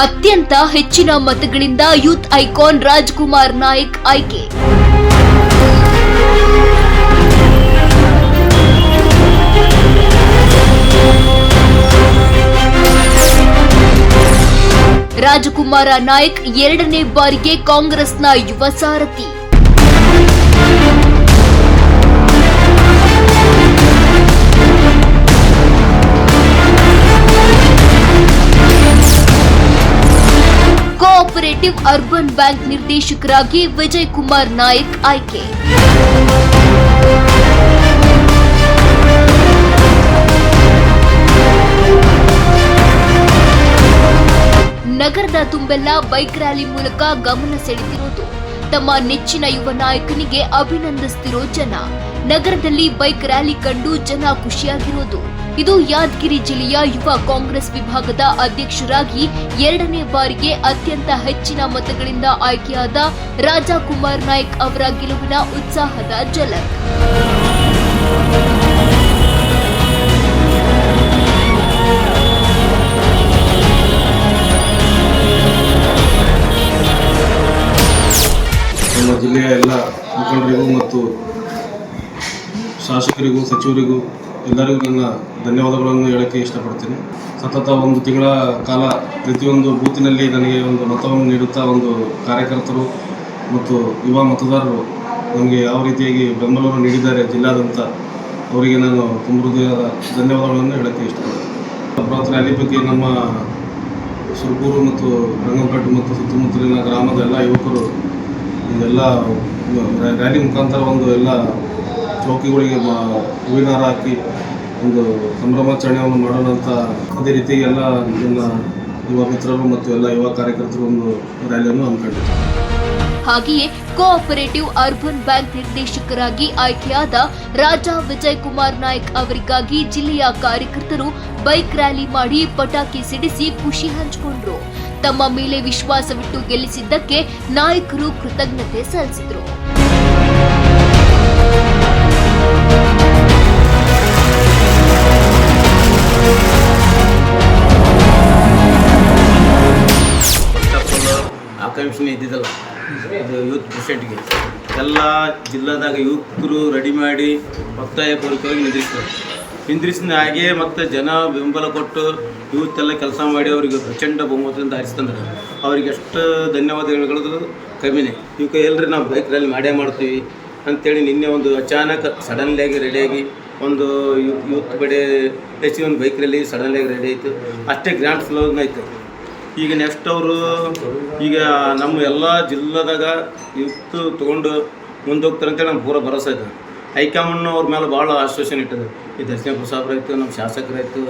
ಅತ್ಯಂತ ಹೆಚ್ಚಿನ ಮತಗಳಿಂದ youth icon Rajkumar Nayak ಆಯ್ಕೆ. ರಾಜಕುಮಾರ ನಾಯಕ್ ಎರಡನೇ ಬಾರಿಗೆ ಕಾಂಗ್ರೆಸ್ನ ಯುವ ಸಾರಥಿ. ಕೋಆಪರೇಟಿವ್ ಅರ್ಬನ್ ಬ್ಯಾಂಕ್ ನಿರ್ದೇಶಕರಾಗಿ ವಿಜಯ್ ಕುಮಾರ್ ನಾಯಕ್ ಆಯ್ಕೆ. ನಗರದ ತುಂಬೆಲ್ಲ ಬೈಕ್ ರ್ಯಾಲಿ ಮೂಲಕ ಗಮನ ಸೆಳೆದಿರುವುದು. ತಮ್ಮ ನೆಚ್ಚಿನ ಯುವ ನಾಯಕನಿಗೆ ಅಭಿನಂದಿಸುತ್ತಿರೋ ಜನ. ನಗರದಲ್ಲಿ ಬೈಕ್ ರ್ಯಾಲಿ ಕಂಡು ಜನ ಖುಷಿಯಾಗಿರೋದು. ಇದು ಯಾದಗಿರಿ ಜಿಲ್ಲೆಯ ಯುವ ಕಾಂಗ್ರೆಸ್ ವಿಭಾಗದ ಅಧ್ಯಕ್ಷರಾಗಿ ಎರಡನೇ ಬಾರಿಗೆ ಅತ್ಯಂತ ಹೆಚ್ಚಿನ ಮತಗಳಿಂದ ಆಯ್ಕೆಯಾದ ರಾಜಕುಮಾರ್ ನಾಯಕ್ ಅವರ ಗೆಲುವಿನ ಉತ್ಸಾಹದ ಝಲಕ್. ನಮ್ಮ ಜಿಲ್ಲೆಯ ಎಲ್ಲ ಮುಖಂಡರಿಗೂ ಮತ್ತು ಶಾಸಕರಿಗೂ ಸಚಿವರಿಗೂ ಎಲ್ಲರಿಗೂ ನನ್ನ ಧನ್ಯವಾದಗಳನ್ನು ಹೇಳಕ್ಕೆ ಇಷ್ಟಪಡ್ತೀನಿ. ಸತತ ಒಂದು ತಿಂಗಳ ಕಾಲ ಪ್ರತಿಯೊಂದು ಬೂತಿನಲ್ಲಿ ನನಗೆ ಒಂದು ಮತವನ್ನು ನೀಡುತ್ತಾ ಒಂದು ಕಾರ್ಯಕರ್ತರು ಮತ್ತು ಯುವ ಮತದಾರರು ನಮಗೆ ಯಾವ ರೀತಿಯಾಗಿ ಬೆಂಬಲವನ್ನು ನೀಡಿದ್ದಾರೆ ಜಿಲ್ಲಾದಂತ ಅವರಿಗೆ ನಾನು ತುಂಬ ಹೃದಯದ ಧನ್ಯವಾದಗಳನ್ನು ಹೇಳಕ್ಕೆ ಇಷ್ಟಪಡ್ತೀನಿ. ಬೃಹತ್ ರ್ಯಾಲಿ ಬಗ್ಗೆ ನಮ್ಮ ಸುರಪೂರು ಮತ್ತು ರಂಗಂಪೇಟೆ ಮತ್ತು ಸುತ್ತಮುತ್ತಲಿನ ಗ್ರಾಮದ ಎಲ್ಲ ಯುವಕರು ಎಲ್ಲ ರ್ಯಾಲಿ ಮುಖಾಂತರ ಒಂದು ಎಲ್ಲ ಚೌಕಿಗಳಿಗೆ ಹೂವಿನ ಹಾರ ಹಾಕಿ ಒಂದು ಸಂಭ್ರಮಾಚರಣೆಯನ್ನು ಮಾಡೋಣ ಅಂತ, ಅದೇ ರೀತಿ ಎಲ್ಲ ನನ್ನ ಯುವ ಮಿತ್ರರು ಮತ್ತು ಎಲ್ಲ ಯುವ ಕಾರ್ಯಕರ್ತರು ಒಂದು ರ್ಯಾಲಿಯನ್ನು ಹಮ್ಮಿಕೊಂಡಿದ್ದಾರೆ. ಹಾಗೆಯೇ ಕೋಆಪರೇಟಿವ್ ಅರ್ಬನ್ ಬ್ಯಾಂಕ್ ನಿರ್ದೇಶಕರಾಗಿ ಆಯ್ಕೆಯಾದ ರಾಜಾ ವಿಜಯ್ ಕುಮಾರ್ ನಾಯಕ್ ಅವರಿಗಾಗಿ ಜಿಲ್ಲೆಯ ಕಾರ್ಯಕರ್ತರು ಬೈಕ್ ರ್ಯಾಲಿ ಮಾಡಿ ಪಟಾಕಿ ಸಿಡಿಸಿ ಖುಷಿ ಹಂಚಿಕೊಂಡ್ರು. ತಮ್ಮ ಮೇಲೆ ವಿಶ್ವಾಸವಿಟ್ಟು ಗೆಲ್ಲಿಸಿದ್ದಕ್ಕೆ ನಾಯಕರು ಕೃತಜ್ಞತೆ ಸಲ್ಲಿಸಿದರು. ಆಕಾಂಕ್ಷೆ ಇದ್ದಿದ್ದಲ್ಲ, ಇದು ಯೂತ್ ಪ್ರೆಸಿಡೆಂಟ್ಗೆ ಎಲ್ಲ ಜಿಲ್ಲಾದಾಗ ಯುವಕರು ರೆಡಿ ಮಾಡಿ ಒತ್ತಾಯಪೂರ್ವಕವಾಗಿ ನಿಂದ್ರಿಸಿದ ಹಾಗೆ ಮತ್ತು ಜನ ಬೆಂಬಲ ಕೊಟ್ಟು ಯೂತ್ ಎಲ್ಲ ಕೆಲಸ ಮಾಡಿ ಅವರಿಗೆ ಪ್ರಚಂಡ ಬಹುಮತದಿಂದ ಆರಿಸ್ತಂದ್ರೆ ಅವ್ರಿಗೆ ಎಷ್ಟು ಧನ್ಯವಾದ ಹೇಳೋದು ಕಮ್ಮಿನೇ. ಇವಕ್ಕೆ ಎಲ್ಲರೂ ನಾವು ಬೈಕ್ ರ್ಯಾಲಿ ಮಾಡೇ ಮಾಡ್ತೀವಿ ಅಂಥೇಳಿ ನಿನ್ನೆ ಒಂದು ಅಚಾನಕ್ ಸಡನ್ಲಿಯಾಗಿ ರೆಡಿಯಾಗಿ ಒಂದು ಯೂತ್ ಬಡೆ ಹೆಚ್ಚಿ ಒಂದು ಬೈಕ್ ರ್ಯಾಲಿ ಸಡನ್ಲಿಯಾಗಿ ರೆಡಿ ಆಯಿತು. ಅಷ್ಟೇ ಗ್ರ್ಯಾಂಡ್ ಫ್ಲೋರ್ನ ಆಯಿತು. ಈಗ ನೆಕ್ಸ್ಟ್ ಅವರು ಈಗ ನಮ್ಮ ಎಲ್ಲ ಜಿಲ್ಲಾದಾಗ ಯುವತ್ತು ತೊಗೊಂಡು ಮುಂದೆ ಹೋಗ್ತಾರೆ ಅಂತೇಳಿ ನಮ್ಗೆ ಪೂರ ಭರೋಸೆ ಆಯಿತು. ಹೈಕಮಾಂಡ್ ಅವ್ರ ಮೇಲೆ ಭಾಳ ಆಶ್ವಾಸನೆ ಇಟ್ಟது. ಈ ದರ್ಶನಪುರ ಸಾಹೇಬ್ರಾಯ್ತು, ನಮ್ಮ ಶಾಸಕರಾಯಿತು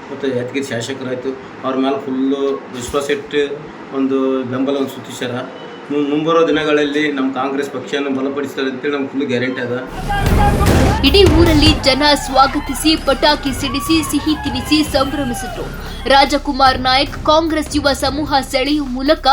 ಮತ್ತು ಯಾದಗಿರಿ ಶಾಸಕರಾಯಿತು, ಅವ್ರ ಮೇಲೆ ಫುಲ್ಲು ವಿಶ್ವಾಸ ಇಟ್ಟು ಒಂದು ಬೆಂಬಲವನ್ನು ಸೂಚಿಸ್ಯಾರ. ಮುಂಬರೋ ದಿನಗಳಲ್ಲಿ ನಮ್ಮ ಕಾಂಗ್ರೆಸ್ ಪಕ್ಷವನ್ನು ಬಲಪಡಿಸ್ತಾರೆ ಅಂತೇಳಿ ನಮ್ಗೆ ಫುಲ್ ಗ್ಯಾರಂಟಿ ಅದ. ಇಡೀ ಊರಲ್ಲಿ ಜನ ಸ್ವಾಗತಿಸಿ ಪಟಾಕಿ ಸಿಡಿಸಿ ಸಿಹಿ ತಿನ್ನಿಸಿ ಸಂಭ್ರಮಿಸಿದ್ರು. ರಾಜಕುಮಾರ್ ನಾಯಕ್ ಕಾಂಗ್ರೆಸ್ ಯುವ ಸಮೂಹ ಸೆಳೆಯುವ ಮೂಲಕ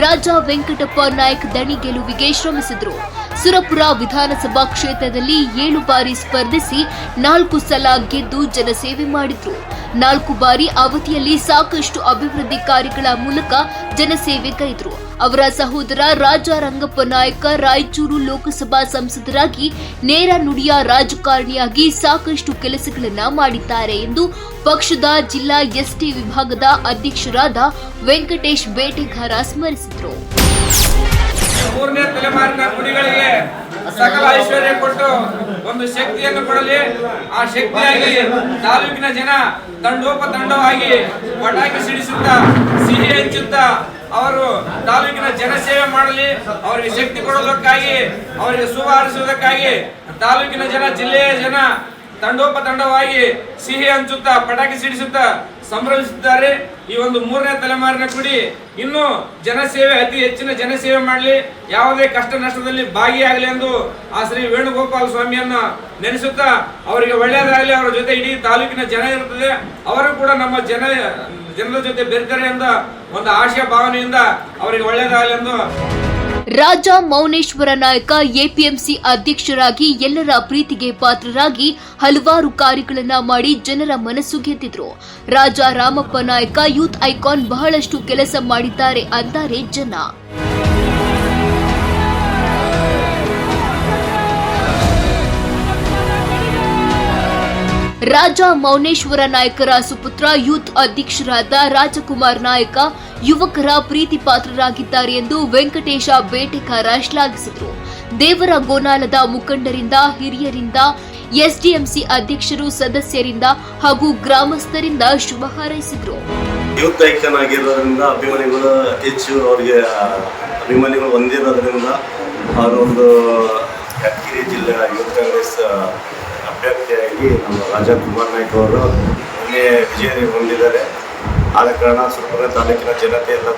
ರಾಜಾ ವೆಂಕಟಪ್ಪ ನಾಯಕ್ ದಣಿ ಗೆಲುವಿಗೆ ಶ್ರಮಿಸಿದ್ರು. ಸುರಪುರ ವಿಧಾನಸಭಾ ಕ್ಷೇತ್ರದಲ್ಲಿ 7 ಬಾರಿ ಸ್ಪರ್ಧಿಸಿ 4 ಸಲ ಗೆದ್ದು ಜನಸೇವೆ ಮಾಡಿದ್ರು. 4 ಬಾರಿ ಅವಧಿಯಲ್ಲಿ ಸಾಕಷ್ಟು ಅಭಿವೃದ್ಧಿ ಕಾರ್ಯಗಳ ಮೂಲಕ ಜನಸೇವೆ ಕೈದ್ರು. ಅವರ ಸಹೋದರ ರಾಜಾ ರಂಗಪ್ಪ ನಾಯಕ ರಾಯಚೂರು ಲೋಕಸಭಾ ಸಂಸದರಾಗಿ ನೇರ ನುಡಿಯ ರಾಜಕಾರಣಿಯಾಗಿ ಸಾಕಷ್ಟು ಕೆಲಸಗಳನ್ನ ಮಾಡಿದ್ದಾರೆ ಎಂದು ಪಕ್ಷದ ಜಿಲ್ಲಾ ಎಸ್ಟಿ ವಿಭಾಗದ ಅಧ್ಯಕ್ಷರಾದ ವೆಂಕಟೇಶ್ ಬೇಟೆಗಾರ ಸ್ಮರಿಸಿದರು. ಮೂರನೇ ತಲೆಮಾರಿನ ಗುಡಿಗಳಿಗೆ ಸಕಲ ಐಶ್ವರ್ಯ ಕೊಟ್ಟು ಒಂದು ಶಕ್ತಿಯನ್ನು ಕೊಡಲಿ. ಆ ಶಕ್ತಿಯಾಗಿ ತಾಲೂಕಿನ ಜನ ತಂಡೋಪತಂಡವಾಗಿ ಪಟಾಕಿ ಸಿಡಿಸುತ್ತಾ ಸಿಹಿ ಹಂಚುತ್ತಾ ಅವರು ತಾಲೂಕಿನ ಜನಸೇವೆ ಮಾಡಲಿ. ಅವರಿಗೆ ಶಕ್ತಿ ಕೊಡೋದಕ್ಕಾಗಿ, ಅವರಿಗೆ ಶುಭ ಹಾರೈಸುವುದಕ್ಕಾಗಿ ತಾಲೂಕಿನ ಜನ, ಜಿಲ್ಲೆಯ ಜನ ತಂಡೋಪತಂಡವಾಗಿ ಸಿಹಿ ಹಂಚುತ್ತಾ ಪಟಾಕಿ ಸಿಡಿಸುತ್ತಾ ಸಂಭ್ರಮಿಸುತ್ತಾರೆ. ಈ ಒಂದು ಮೂರನೇ ತಲೆಮಾರಿನ ಕುಡಿ ಇನ್ನೂ ಜನಸೇವೆ, ಅತಿ ಹೆಚ್ಚಿನ ಜನಸೇವೆ ಮಾಡಲಿ, ಯಾವುದೇ ಕಷ್ಟ ನಷ್ಟದಲ್ಲಿ ಭಾಗಿಯಾಗಲಿ ಎಂದು ಆ ಶ್ರೀ ವೇಣುಗೋಪಾಲ ಸ್ವಾಮಿಯನ್ನ ನೆನೆಸುತ್ತಾ ಅವರಿಗೆ ಒಳ್ಳೆಯದಾಗಲಿ. ಅವರ ಜೊತೆ ಇಡೀ ತಾಲೂಕಿನ ಜನ ಇರುತ್ತದೆ, ಅವರು ಕೂಡ ನಮ್ಮ ಜನರ ಜೊತೆ ಬೆರೆತಾರೆ ಎಂದ ಒಂದು ಆಶಯ ಭಾವನೆಯಿಂದ ಅವರಿಗೆ ಒಳ್ಳೆಯದಾಗಲಿ ಎಂದು ರಾಜ ಮೌನೇಶ್ವರ ನಾಯಕ ಎಪಿಎಂಸಿ ಅಧ್ಯಕ್ಷರಾಗಿ ಎಲ್ಲರ ಪ್ರೀತಿಗೆ ಪಾತ್ರರಾಗಿ ಹಲವಾರು ಕಾರ್ಯಗಳನ್ನ ಮಾಡಿ ಜನರ ಮನಸ್ಸು ಗೆದ್ದಿದ್ರು. ರಾಜ ರಾಮಪ್ಪ ನಾಯಕ ಯೂತ್ ಐಕಾನ್ ಬಹಳಷ್ಟು ಕೆಲಸ ಮಾಡಿದ್ದಾರೆ ಅಂತಾರೆ ಜನ. ರಾಜ ಮೌನೇಶ್ವರ ನಾಯಕರ ಸುಪುತ್ರ ಯೂತ್ ಅಧ್ಯಕ್ಷರಾದ ರಾಜಕುಮಾರ್ ನಾಯಕ ಯುವಕರ ಪ್ರೀತಿ ಪಾತ್ರರಾಗಿದ್ದಾರೆ ಎಂದು ವೆಂಕಟೇಶ ಬೇಟೆಕಾರ ಶ್ಲಾಘಿಸಿದರು. ದೇವರ ಗೋನಾಲದ ಮುಖಂಡರಿಂದ, ಹಿರಿಯರಿಂದ, ಎಸ್ಡಿಎಂಸಿ ಅಧ್ಯಕ್ಷರು, ಸದಸ್ಯರಿಂದ ಹಾಗೂ ಗ್ರಾಮಸ್ಥರಿಂದ ಶುಭ ಹಾರೈಸಿದರು. ಯೂತ್ ಐಕಾನ್ ಆಗಿರೋದ್ರಿಂದ ಅಭಿಮಾನಿಗಳು ಅತಿ ಹೆಚ್ಚು ಅವರಿಗೆ ಅಭಿಮಾನಿಗಳು ಹೊಂದಿರೋದ್ರಿಂದ ಅವರೊಂದು ಯಾದಗಿರಿ ಜಿಲ್ಲೆಯ ಯೂತ್ ಕಾಂಗ್ರೆಸ್ ಅಭ್ಯರ್ಥಿಯಾಗಿ ನಮ್ಮ ರಾಜ ಕುಮಾರ್ ನಾಯ್ಕ ಅವರು ಮೊನ್ನೆ ವಿಜಯ ಹೊಂದಿದ್ದಾರೆ. ಆದ ಕಾರಣ ಸುರಪುರ ತಾಲೂಕಿನ ಜನತೆ ಎಲ್ಲ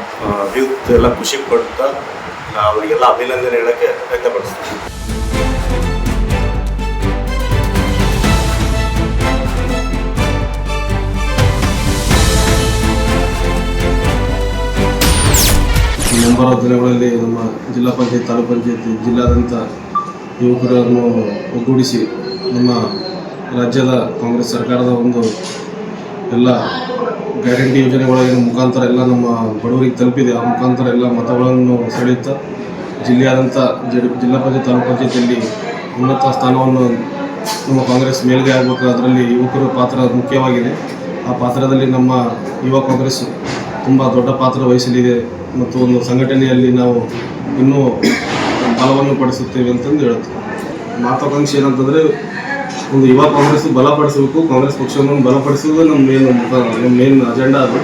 ಯೂತ್ ಎಲ್ಲ ಖುಷಿ ಪಡ್ತಾ ಅವರಿಗೆಲ್ಲ ಅಭಿನಂದನೆ ಹೇಳೋಕ್ಕೆ ವ್ಯಕ್ತಪಡಿಸ್ತಾರೆ. ಮುಂಬರುವ ದಿನಗಳಲ್ಲಿ ನಮ್ಮ ಜಿಲ್ಲಾ ಪಂಚಾಯತ್, ತಾಲೂಕು ಪಂಚಾಯತ್, ಜಿಲ್ಲಾದ್ಯಂತ ಯುವಕರನ್ನು ಒಗ್ಗೂಡಿಸಿ ನಮ್ಮ ರಾಜ್ಯದ ಕಾಂಗ್ರೆಸ್ ಸರ್ಕಾರದ ಒಂದು ಎಲ್ಲ ಗ್ಯಾರಂಟಿ ಯೋಜನೆಗಳ ಮುಖಾಂತರ ಎಲ್ಲ ನಮ್ಮ ಬಡವರಿಗೆ ತಲುಪಿದೆ. ಆ ಮುಖಾಂತರ ಎಲ್ಲ ಮತಗಳನ್ನು ಸೆಳೆಯುತ್ತಾ ಜಿಲ್ಲೆಯಾದಂಥ ಜಿಲ್ಲಾ ಪಂಚಾಯತ್, ತಾಲೂಕು ಪಂಚಾಯತಿಯಲ್ಲಿ ಉನ್ನತ ಸ್ಥಾನವನ್ನು ನಮ್ಮ ಕಾಂಗ್ರೆಸ್ ಮೇಲ್ಗೆ ಆಗಬೇಕು. ಅದರಲ್ಲಿ ಯುವಕರ ಪಾತ್ರ ಮುಖ್ಯವಾಗಿದೆ. ಆ ಪಾತ್ರದಲ್ಲಿ ನಮ್ಮ ಯುವ ಕಾಂಗ್ರೆಸ್ ತುಂಬ ದೊಡ್ಡ ಪಾತ್ರ ವಹಿಸಲಿದೆ ಮತ್ತು ಒಂದು ಸಂಘಟನೆಯಲ್ಲಿ ನಾವು ಇನ್ನೂ ಬಲವನ್ನು ಪಡಿಸುತ್ತೇವೆ ಅಂತಂದು ಹೇಳುತ್ತೇವೆ. ಮಹತ್ವಾಕಾಂಕ್ಷೆ ಏನಂತಂದರೆ ಒಂದು ಯುವ ಕಾಂಗ್ರೆಸ್ ಬಲಪಡಿಸಬೇಕು, ಕಾಂಗ್ರೆಸ್ ಪಕ್ಷವನ್ನು ಬಲಪಡಿಸುವುದು ನಮ್ಮ ಮೇನ್ ಅಜೆಂಡಾ ಅದು.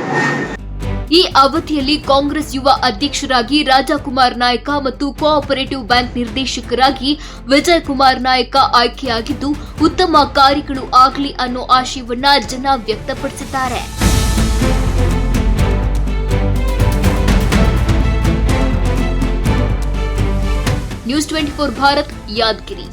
ಈ ಅವಧಿಯಲ್ಲಿ ಕಾಂಗ್ರೆಸ್ ಯುವ ಅಧ್ಯಕ್ಷರಾಗಿ ರಾಜಕುಮಾರ್ ನಾಯಕ ಮತ್ತು ಕೋಆಪರೇಟಿವ್ ಬ್ಯಾಂಕ್ ನಿರ್ದೇಶಕರಾಗಿ ವಿಜಯ್ ಕುಮಾರ್ ನಾಯಕ ಆಯ್ಕೆಯಾಗಿದ್ದು, ಉತ್ತಮ ಕಾರ್ಯಗಳು ಆಗಲಿ ಅನ್ನೋ ಆಶಯವನ್ನ ಜನ ವ್ಯಕ್ತಪಡಿಸಿದ್ದಾರೆ. ನ್ಯೂಸ್ 24 ಭಾರತ್, ಯಾದಗಿರಿ.